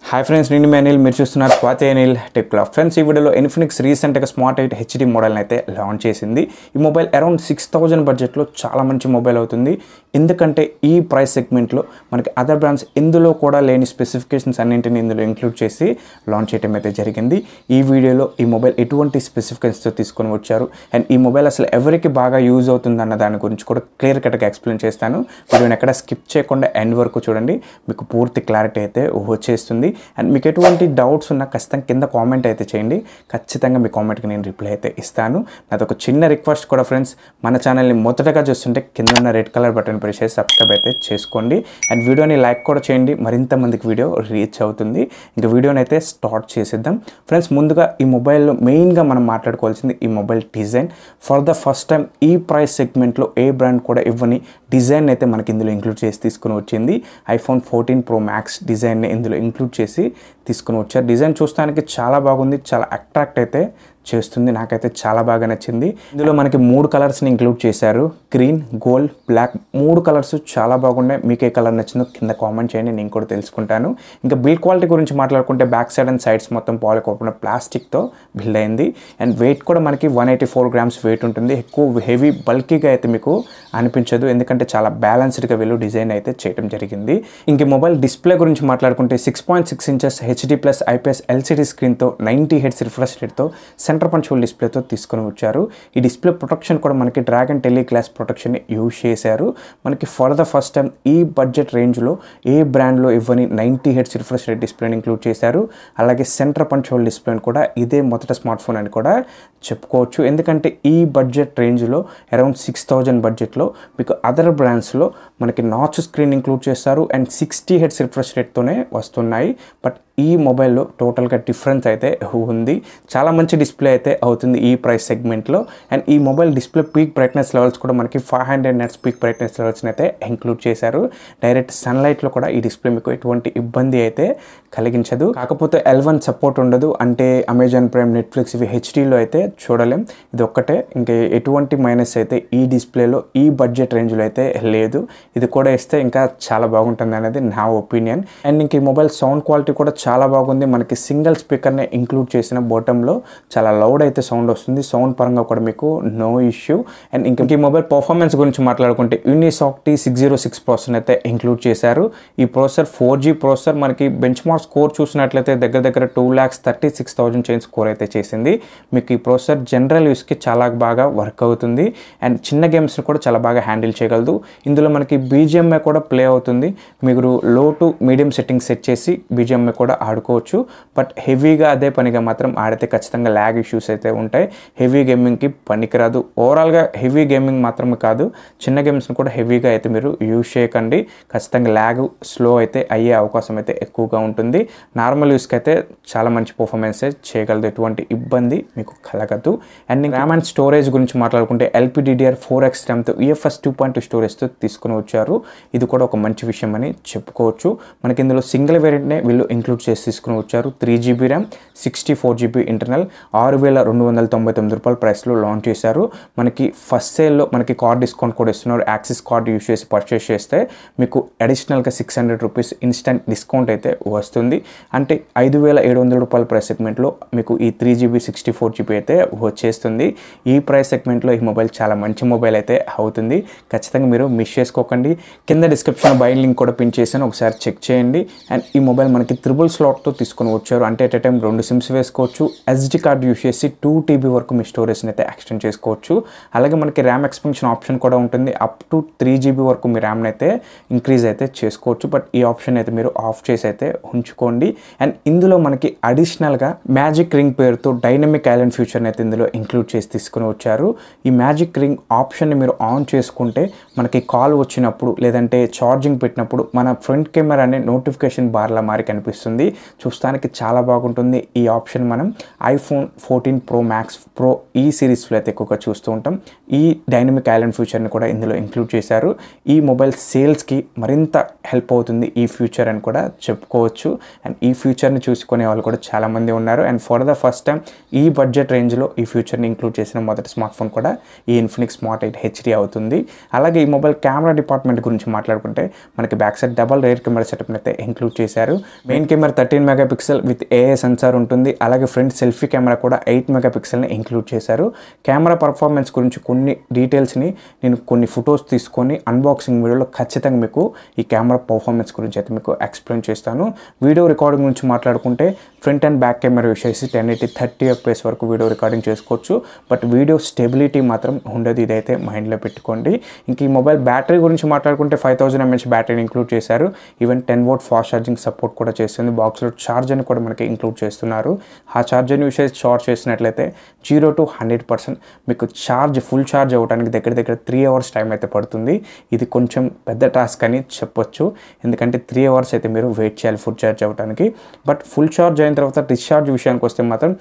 Hi friends, నేను మీ అనిల్. మీరు చూస్తున్నారు Swathi Anil tech club. Friends, ఈ వీడియోలో ఇన్ఫినిక్స్ రీసెంట్గా స్మార్ట్ 8 హెచ్డి మోడల్ని అయితే లాంచ్ చేసింది. ఈ మొబైల్ అరౌండ్ 6000 బడ్జెట్లో చాలా మంచి మొబైల్ అవుతుంది. ఎందుకంటే ఈ ప్రైస్ సెగ్మెంట్లో మనకి అదర్ బ్రాండ్స్ ఇందులో కూడా లేని స్పెసిఫికేషన్స్ అన్నింటినీ ఇందులో ఇంక్లూడ్ చేసి లాంచ్ చేయడం అయితే జరిగింది. ఈ వీడియోలో ఈ మొబైల్ ఎటువంటి స్పెసిఫికేషన్స్తో తీసుకొని వచ్చారు అండ్ ఈ మొబైల్ అసలు ఎవరికి బాగా యూజ్ అవుతుంది అన్న దాని గురించి కూడా క్లియర్ కట్గా ఎక్స్ప్లెయిన్ చేస్తాను. వీడియోని ఎక్కడ స్కిప్ చేయకుండా ఎండ్ వరకు చూడండి, మీకు పూర్తి క్లారిటీ అయితే వచ్చేస్తుంది. అండ్ మీకు ఎటువంటి డౌట్స్ ఉన్నా ఖచ్చితంగా కింద కామెంట్ అయితే చేయండి. ఖచ్చితంగా మీ కామెంట్కి నేను రిప్లై అయితే ఇస్తాను. నాదొక చిన్న రిక్వెస్ట్ కూడా ఫ్రెండ్స్, మన ఛానల్ని మొదటగా చూస్తుంటే కింద ఉన్న రెడ్ కలర్ బటన్ ప్రెస్ చేసి సబ్స్క్రైబ్ అయితే చేసుకోండి అండ్ వీడియోని లైక్ కూడా చేయండి, మరింత మందికి వీడియో రీచ్ అవుతుంది. ఇంకా వీడియోని అయితే స్టార్ట్ చేసేద్దాం. ఫ్రెండ్స్, ముందుగా ఈ మొబైల్లో మెయిన్గా మనం మాట్లాడుకోవాల్సింది ఈ mobile design. For the first time ఈ ప్రైస్ సెగ్మెంట్లో ఏ బ్రాండ్ కూడా ఇవ్వని డిజైన్ అయితే మనకి ఇందులో ఇంక్లూడ్ చేసి తీసుకుని వచ్చింది. ఐఫోన్ 14 Pro Max డిజైన్ని ఇందులో ఇంక్లూడ్ చేసి తీసుకుని వచ్చారు. డిజైన్ చూస్తానికి చాలా బాగుంది, చాలా అట్రాక్ట్ అయితే చేస్తుంది. నాకైతే చాలా బాగా నచ్చింది. ఇందులో మనకి 3 కలర్స్ని ఇంక్లూడ్ చేశారు, గ్రీన్, గోల్డ్, బ్లాక్. 3 కలర్స్ చాలా బాగున్నాయి. మీకు ఏ కలర్ నచ్చిందో కింద కామెంట్ చేయండి, నేను కూడా తెలుసుకుంటాను. ఇంకా బిల్డ్ క్వాలిటీ గురించి మాట్లాడుకుంటే బ్యాక్ సైడ్ అండ్ సైడ్స్ మొత్తం పాలికార్బోనేట్ ప్లాస్టిక్తో బిల్డ్ అయింది అండ్ వెయిట్ కూడా మనకి 184 grams వెయిట్ ఉంటుంది. ఎక్కువ హెవీ బల్కీగా అయితే మీకు అనిపించదు, ఎందుకంటే చాలా బ్యాలెన్స్డ్గా వీళ్ళు డిజైన్ అయితే చేయడం జరిగింది. ఇంక మొబైల్ డిస్ప్లే గురించి మాట్లాడుకుంటే 6.6 inches HD+ IPS LCD స్క్రీన్తో 90 Hz రిఫ్రెష్ రేట్తో సెంటర్ పంచ్ డిస్ప్లేతో తీసుకొని వచ్చారు. ఈ డిస్ప్లే ప్రొటెక్షన్ కూడా మనకి డ్రాగన్ టెలిగ్లాస్ ప్రొటెక్షన్ యూజ్ చేశారు. మనకి ఫర్ ద ఫస్ట్ టైం ఈ బడ్జెట్ రేంజ్లో ఏ బ్రాండ్లో ఇవ్వని 90 Hz రిఫ్రెష్ రేట్ డిస్ప్లేని ఇంక్లూడ్ చేశారు. అలాగే సెంటర్ పంచ్ డిస్ప్లేని కూడా ఇదే మొదటి స్మార్ట్ ఫోన్ అని కూడా చెప్పుకోవచ్చు. ఎందుకంటే ఈ బడ్జెట్ రేంజ్లో అరౌండ్ 6000 బడ్జెట్లో మీకు అదర్ బ్రాండ్స్లో మనకి నాచ్ స్క్రీన్ ఇంక్లూడ్ చేస్తారు అండ్ 60 Hz రిఫ్రెష్ రేట్తోనే వస్తున్నాయి. బట్ ఈ మొబైల్లో టోటల్గా డిఫరెన్స్ అయితే ఉంది. చాలా మంచి డిస్ప్లే అయితే అవుతుంది ఈ ప్రైస్ సెగ్మెంట్లో. అండ్ ఈ mobile display peak brightness levels కూడా మనకి 500 nits పీక్ బ్రైట్నెస్ లెవెల్స్ని అయితే ఇంక్లూడ్ చేశారు. డైరెక్ట్ సన్లైట్లో కూడా ఈ డిస్ప్లే మీకు ఎటువంటి ఇబ్బంది అయితే కలిగించదు. కాకపోతే L1 సపోర్ట్ ఉండదు, అంటే అమెజాన్ ప్రైమ్, నెట్ఫ్లిక్స్ ఇవి హెచ్డీలో అయితే చూడలేం. ఇది ఒక్కటే, ఇంకా ఎటువంటి మైనస్ అయితే ఈ డిస్ప్లేలో ఈ బడ్జెట్ రేంజ్లో అయితే లేదు. ఇది కూడా ఇస్తే ఇంకా చాలా బాగుంటుంది అనేది నా ఒపీనియన్. అండ్ ఇంక ఈ మొబైల్ సౌండ్ క్వాలిటీ కూడా చాలా బాగుంది. మనకి సింగిల్ స్పీకర్ని ఇంక్లూడ్ చేసిన బాటంలో చాలా లౌడ్ అయితే సౌండ్ వస్తుంది. సౌండ్ పరంగా కూడా మీకు నో ఇష్యూ. అండ్ ఇంక ఈ మొబైల్ పర్ఫార్మెన్స్ గురించి మాట్లాడుకుంటే యూనిసాక్ T606 ప్రాసెసర్ అయితే ఇంక్లూడ్ చేశారు. ఈ ప్రాసెసర్ 4G ప్రాసెసర్. మనకి బెంచ్ మార్క్ స్కోర్ చూసినట్లయితే దగ్గర 2,36,000 చైన్ స్కోర్ అయితే చేసింది. మీకు ఈ ప్రాసెసర్ జనరల్ యూస్కి చాలా బాగా వర్క్ అవుతుంది అండ్ చిన్న గేమ్స్ని కూడా చాలా బాగా హ్యాండిల్ చేయగలదు. ఇందులో మనకి BGMI కూడా ప్లే అవుతుంది. మీరు లో టు మీడియం సెట్టింగ్ సెట్ చేసి BGMI కూడా ఆడుకోవచ్చు. బట్ హెవీగా అదే పనిగా మాత్రం ఆడితే ఖచ్చితంగా ల్యాగ్ ఇష్యూస్ అయితే ఉంటాయి. హెవీ గేమింగ్కి పనికిరాదు. ఓవరాల్గా హెవీ గేమింగ్ మాత్రమే కాదు, చిన్న గేమ్స్ని కూడా హెవీగా అయితే మీరు యూజ్ చేయకండి. ఖచ్చితంగా ల్యాగ్, స్లో అయితే అయ్యే అవకాశం అయితే ఎక్కువగా ఉంటుంది. నార్మల్ యూస్కి అయితే చాలా మంచి పర్ఫార్మెన్స్ చేయగలదు, ఎటువంటి ఇబ్బంది మీకు కలగదు. అండ్ ర్యామ్ అండ్ స్టోరేజ్ గురించి మాట్లాడుకుంటే LPDDR4X ర్యామ్తో UFS 2.2 స్టోరేజ్తో తీసుకుని వచ్చారు. ఇది కూడా ఒక మంచి విషయం అని చెప్పుకోవచ్చు. మనకి ఇందులో సింగిల్ వేరియంట్నే వీళ్ళు ఇంక్లూడ్ చేసి తీసుకుని వచ్చారు. 3GB ర్యామ్, 64GB ఇంటర్నల్, 6,299 ప్రైస్లో లాంచ్ చేశారు. మనకి ఫస్ట్ సేల్లో మనకి కార్డ్ డిస్కౌంట్ కూడా ఇస్తున్నారు. యాక్సిస్ కార్డ్ యూజ్ చేసి పర్చేస్ చేస్తే మీకు అడిషనల్గా 600 రూపీస్ ఇన్స్టెంట్ డిస్కౌంట్ అయితే వస్తుంది. అంటే 5,700 ప్రైస్ సెగ్మెంట్లో మీకు ఈ 3GB 64GB అయితే వచ్చేస్తుంది. ఈ ప్రైస్ సెగ్మెంట్లో ఈ మొబైల్ చాలా మంచి మొబైల్ అయితే అవుతుంది. ఖచ్చితంగా మీరు మిస్ చేసుకోకండి. కింద డిస్క్రిప్షన్ బై లింక్ కూడా పిన్ చేశాను, ఒకసారి చెక్ చేయండి. అండ్ ఈ మొబైల్ మనకి 3 స్లాట్తో తీసుకొని వచ్చారు. అంటే ఎట్ ఏ టైం 2 సిమ్స్ వేసుకోవచ్చు. SD కార్డ్ యూజ్ చేసి 2 TB వరకు మీ స్టోరేజ్ని అయితే ఎక్స్టెండ్ చేసుకోవచ్చు. అలాగే మనకి ర్యామ్ ఎక్స్పెన్షన్ ఆప్షన్ కూడా ఉంటుంది. అప్ టు 3GB వరకు మీ ర్యామ్ని అయితే ఇంక్రీజ్ అయితే చేసుకోవచ్చు. బట్ ఈ ఆప్షన్ అయితే మీరు ఆఫ్ చేసి అయితే ఉంచుకోండి. అండ్ ఇందులో మనకి అడిషనల్గా మ్యాజిక్ రింగ్ పేరుతో డైనమిక్ ఐలాండ్ ఫ్యూచర్ని అయితే ఇందులో ఇంక్లూడ్ చేసి తీసుకుని వచ్చారు. ఈ మ్యాజిక్ రింగ్ ఆప్షన్ని మీరు ఆన్ చేసుకుంటే మనకి కాల్ వచ్చినప్పుడు లేదంటే ఛార్జింగ్ పెట్టినప్పుడు మన ఫ్రంట్ కెమెరా అనే నోటిఫికేషన్ బార్లా మారి కనిపిస్తుంది. చూస్తానికి చాలా బాగుంటుంది. ఈ ఆప్షన్ మనం iPhone 14 Pro Max Pro ఈ సిరీస్లో అయితే ఎక్కువగా చూస్తూ ఉంటాం. ఈ డైనమిక్ ఐలాండ్ ఫ్యూచర్ని కూడా ఇందులో ఇంక్లూడ్ చేశారు. ఈ మొబైల్ సేల్స్కి మరింత హెల్ప్ అవుతుంది ఈ ఫ్యూచర్ అని కూడా చెప్పుకోవచ్చు. అండ్ ఈ ఫ్యూచర్ని చూసుకునే వాళ్ళు కూడా చాలామంది ఉన్నారు. And for the first time ఈ బడ్జెట్ రేంజ్లో రేంజ్లో ఈ ఫ్యూచర్ని ఇంక్లూడ్ చేసిన మొదటి స్మార్ట్ ఫోన్ కూడా ఈ ఇన్ఫినిక్స్ స్మార్ట్ 8 హెచ్డి అవుతుంది. అలాగే ఈ మొబైల్ కెమెరా డిపార్ట్మెంట్ గురించి మాట్లాడుకుంటే మనకి back side double rear camera సెటప్ని అయితే ఇంక్లూడ్ చేశారు. Main camera 13 megapixel with AI sensor ఉంటుంది. అలాగే ఫ్రంట్ సెల్ఫీ కెమెరా కూడా 8 మెగాపిక్సెల్ని ఇంక్లూడ్ చేశారు. కెమెరా పర్ఫార్మెన్స్ గురించి కొన్ని డీటెయిల్స్ని నేను కొన్ని ఫొటోస్ తీసుకొని అన్బాక్సింగ్ వీడియోలో ఖచ్చితంగా మీకు ఈ కెమెరా పర్ఫార్మెన్స్ గురించి అయితే మీకు ఎక్స్ప్లెయిన్ చేస్తాను. వీడియో రికార్డింగ్ గురించి మాట్లాడుకుంటే front and back camera use చేసి 1080 30 FPS వరకు వీడియో రికార్డింగ్ చేసుకోవచ్చు. బట్ వీడియో స్టెబిలిటీ మాత్రం ఉండదు, ఇదైతే మైండ్లో పెట్టుకోండి. ఇంక ఈ మొబైల్ బ్యాటరీ గురించి మాట్లాడుకుంటే 5000 mAh బ్యాటరీని ఇంక్లూడ్ చేశారు. Even 10 watt fast charging support కూడా చేస్తుంది. బాక్స్లో ఛార్జర్ని కూడా మనకి ఇంక్లూడ్ చేస్తున్నారు. ఆ ఛార్జర్ని యూస్ చేసి చార్జ్ చేసినట్లయితే 0 to 100% మీకు ఫుల్ ఛార్జ్ అవ్వడానికి దగ్గర 3 hours టైం అయితే పడుతుంది. ఇది కొంచెం పెద్ద టాస్క్ అని చెప్పొచ్చు, ఎందుకంటే 3 hours అయితే మీరు వెయిట్ చేయాలి ఫుల్ ఛార్జ్ అవ్వడానికి. బట్ ఫుల్ ఛార్జ్ అయిన తర్వాత డిశ్చార్జ్ విషయానికి వస్తే మాత్రం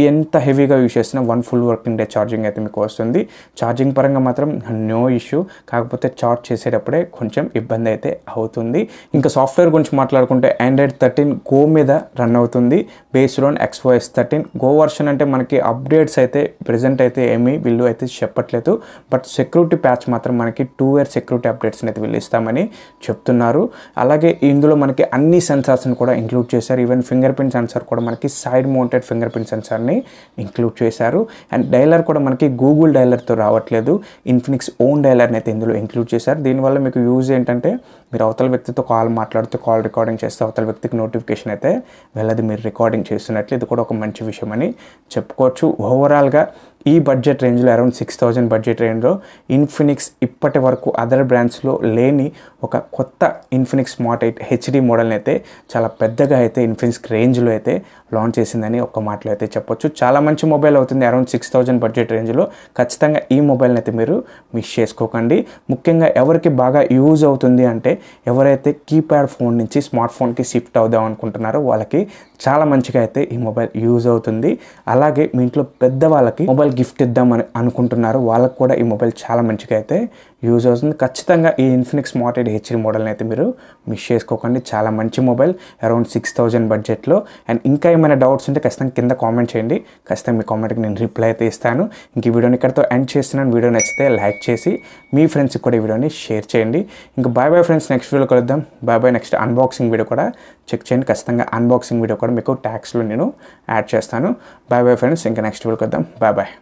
ఎంత హెవీగా యూస్ చేసినా 1 full working day ఛార్జింగ్ అయితే మీకు వస్తుంది. ఛార్జింగ్ పరంగా మాత్రం నో ఇష్యూ, కాకపోతే చార్జ్ చేసేటప్పుడే కొంచెం ఇబ్బంది అయితే అవుతుంది. ఇంకా సాఫ్ట్వేర్ గురించి మాట్లాడుకుంటే Android 13 Go మీద రన్ అవుతుంది, based on XOS 13 Go version. అంటే మనకి అప్డేట్స్ అయితే ప్రెజెంట్ అయితే ఏమీ వీళ్ళు అయితే చెప్పట్లేదు. బట్ సెక్యూరిటీ ప్యాచ్ మాత్రం మనకి 2 year సెక్యూరిటీ అప్డేట్స్ని అయితే వీళ్ళు ఇస్తామని చెప్తున్నారు. అలాగే ఇందులో మనకి అన్ని సెన్సార్స్ని కూడా ఇంక్లూడ్ చేశారు. ఈవెన్ ఫింగర్ ప్రింట్ సెన్సార్ కూడా మనకి సైడ్ మౌంటెడ్ ఫింగర్ ప్రింట్ సెన్సార్ని ఇంక్లూడ్ చేశారు. అండ్ డైలర్ కూడా మనకి గూగుల్ డైలర్తో రావట్లేదు, ఇన్ఫినిక్స్ ఓన్ డైలర్ని అయితే ఇందులో ఇంక్లూడ్ చేశారు. దీనివల్ల మీకు యూజ్ ఏంటంటే మీరు అవతల వ్యక్తితో కాల్ మాట్లాడుతూ కాల్ రికార్డింగ్ చేస్తే అవతల వ్యక్తికి నోటిఫికేషన్ అయితే వెళ్ళదు మీరు రికార్డింగ్ చేస్తున్నట్లు. ఇది కూడా ఒక మంచి విషయం అని చెప్పుకోవచ్చు. ఓవరాల్గా ఈ బడ్జెట్ రేంజ్లో అరౌండ్ 6000 బడ్జెట్ రేంజ్లో ఇన్ఫినిక్స్ ఇప్పటి వరకు అదర్ బ్రాండ్స్లో లేని ఒక కొత్త ఇన్ఫినిక్స్ స్మార్ట్ 8 హెచ్డి మోడల్ని అయితే చాలా పెద్దగా అయితే ఇన్ఫినిక్స్ రేంజ్లో అయితే లాంచ్ చేసిందని ఒక మాటలో అయితే చెప్పొచ్చు. చాలా మంచి మొబైల్ అవుతుంది అరౌండ్ 6000 బడ్జెట్ రేంజ్లో. ఖచ్చితంగా ఈ మొబైల్ని అయితే మీరు మిస్ చేసుకోకండి. ముఖ్యంగా ఎవరికి బాగా యూజ్ అవుతుంది అంటే ఎవరైతే కీప్యాడ్ ఫోన్ నుంచి స్మార్ట్ ఫోన్కి షిఫ్ట్ అవుదాం అనుకుంటున్నారో వాళ్ళకి చాలా మంచిగా అయితే ఈ మొబైల్ యూజ్ అవుతుంది. అలాగే మీ ఇంట్లో పెద్దవాళ్ళకి మొబైల్ గిఫ్ట్ ఇద్దామని అనుకుంటున్నారు వాళ్ళకి కూడా ఈ మొబైల్ చాలా మంచిగా అయితే యూజ్ అవుతుంది. ఖచ్చితంగా ఈ ఇన్ఫినిక్స్ స్మార్ట్ 8 హెచ్డి మోడల్ని అయితే మీరు మిస్ చేసుకోకండి. చాలా మంచి మొబైల్ అరౌండ్ 6000 బడ్జెట్లో. అండ్ ఇంకా ఏమైనా డౌట్స్ ఉంటే ఖచ్చితంగా కింద కామెంట్ చేయండి, ఖచ్చితంగా మీ కామెంట్కి నేను రిప్లై అయితే ఇస్తాను. ఇంక ఈ వీడియోని ఇక్కడితో ఎండ్ చేస్తున్నాను. వీడియో నచ్చితే లైక్ చేసి మీ ఫ్రెండ్స్కి కూడా ఈ వీడియోని షేర్ చేయండి. ఇంకా బాయ్ ఫ్రెండ్స్, నెక్స్ట్ వీడియో కలుద్దాం. బాయ్. నెక్స్ట్ అన్బాక్సింగ్ వీడియో కూడా చెక్ చేయండి. ఖచ్చితంగా అన్బాక్సింగ్ వీడియో కూడా మీకు ట్యాగ్స్లో నేను యాడ్ చేస్తాను. బాయ్ ఫ్రెండ్స్, ఇంకా నెక్స్ట్ వీడియో కలుద్దాం. బాయ్.